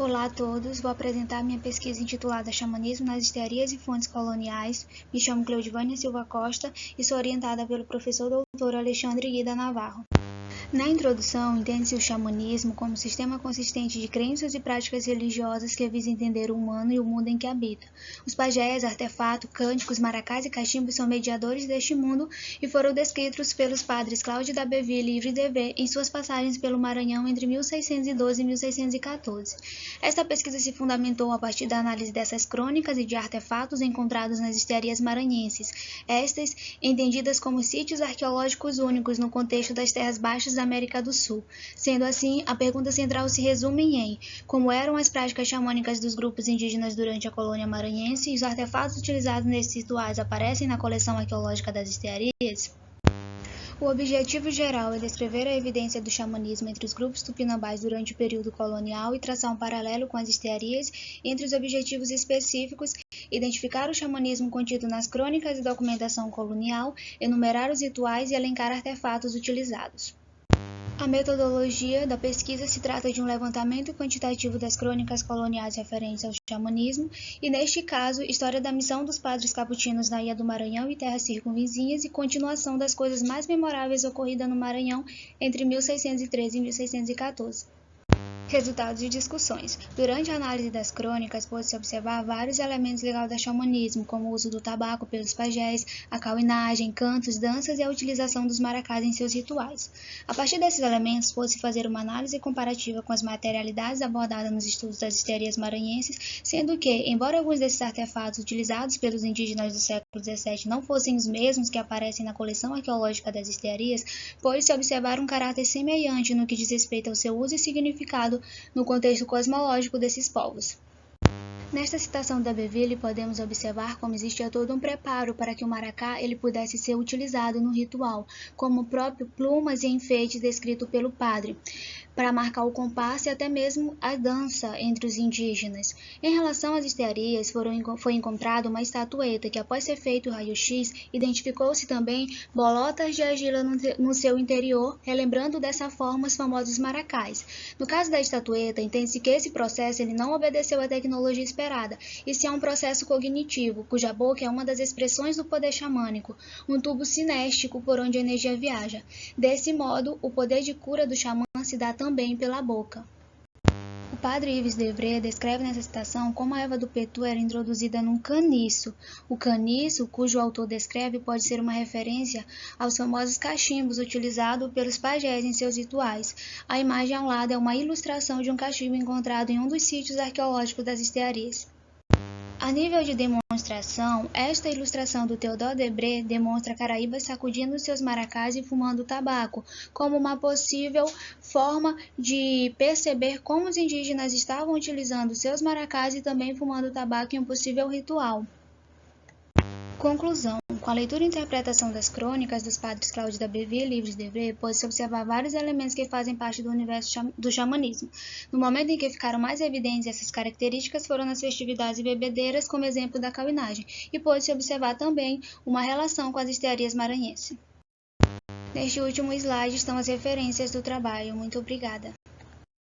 Olá a todos, vou apresentar minha pesquisa intitulada Xamanismo nas Histerias e Fontes Coloniais. Me chamo Cleudivânia Silva Costa e sou orientada pelo professor doutor Alexandre Guida Navarro. Na introdução, entende-se o xamanismo como sistema consistente de crenças e práticas religiosas que visa entender o humano e o mundo em que habita. Os pajés, artefatos, cânticos, maracás e cachimbos são mediadores deste mundo e foram descritos pelos padres Cláudio d'Abbeville e Yves Devers em suas passagens pelo Maranhão entre 1612 e 1614. Esta pesquisa se fundamentou a partir da análise dessas crônicas e de artefatos encontrados nas histerias maranhenses, estas entendidas como sítios arqueológicos únicos no contexto das terras baixas da América do Sul. Sendo assim, a pergunta central se resume em como eram as práticas xamânicas dos grupos indígenas durante a colônia maranhense e os artefatos utilizados nesses rituais aparecem na coleção arqueológica das histerias? O objetivo geral é descrever a evidência do xamanismo entre os grupos tupinambás durante o período colonial e traçar um paralelo com as histerias. Entre os objetivos específicos, identificar o xamanismo contido nas crônicas e documentação colonial, enumerar os rituais e elencar artefatos utilizados. A metodologia da pesquisa se trata de um levantamento quantitativo das crônicas coloniais referentes ao xamanismo e, neste caso, história da missão dos padres caputinos na Ilha do Maranhão e terras circunvizinhas e continuação das coisas mais memoráveis ocorridas no Maranhão entre 1613 e 1614. Resultados de discussões. Durante a análise das crônicas, pôde-se observar vários elementos ligados ao xamanismo, como o uso do tabaco pelos pajés, a cauinagem, cantos, danças e a utilização dos maracás em seus rituais. A partir desses elementos, pôde-se fazer uma análise comparativa com as materialidades abordadas nos estudos das histerias maranhenses, sendo que, embora alguns desses artefatos utilizados pelos indígenas do século XVII não fossem os mesmos que aparecem na coleção arqueológica das histerias, pôde-se observar um caráter semelhante no que diz respeito ao seu uso e significado no contexto cosmológico desses povos. Nesta citação da D'Abbeville, podemos observar como existia todo um preparo para que o maracá ele pudesse ser utilizado no ritual, como o próprio plumas e enfeites descrito pelo padre, para marcar o compasso e até mesmo a dança entre os indígenas. Em relação às histerias, foi encontrada uma estatueta que, após ser feito o raio-x, identificou-se também bolotas de argila no seu interior, relembrando dessa forma os famosos maracás. No caso da estatueta, entende-se que esse processo ele não obedeceu à tecnologia esperada, e sim a um processo cognitivo, cuja boca é uma das expressões do poder xamânico, um tubo sinéstico por onde a energia viaja. Desse modo, o poder de cura do xamã se dá também pela boca. O padre Yves Devers descreve nessa citação como a erva do petu era introduzida num caniço. O caniço, cujo autor descreve, pode ser uma referência aos famosos cachimbos utilizados pelos pajés em seus rituais. A imagem ao lado é uma ilustração de um cachimbo encontrado em um dos sítios arqueológicos das histerias. A nível de demonstração, esta ilustração do Theodore Debré demonstra caraíbas sacudindo seus maracás e fumando tabaco, como uma possível forma de perceber como os indígenas estavam utilizando seus maracás e também fumando tabaco em um possível ritual. Conclusão. Com a leitura e interpretação das crônicas dos padres Cláudio d'Abbeville e Yves Devers, pode-se observar vários elementos que fazem parte do universo do xamanismo. No momento em que ficaram mais evidentes essas características foram nas festividades e bebedeiras, como exemplo da cauinagem, e pode-se observar também uma relação com as histerias maranhenses. Neste último slide estão as referências do trabalho. Muito obrigada.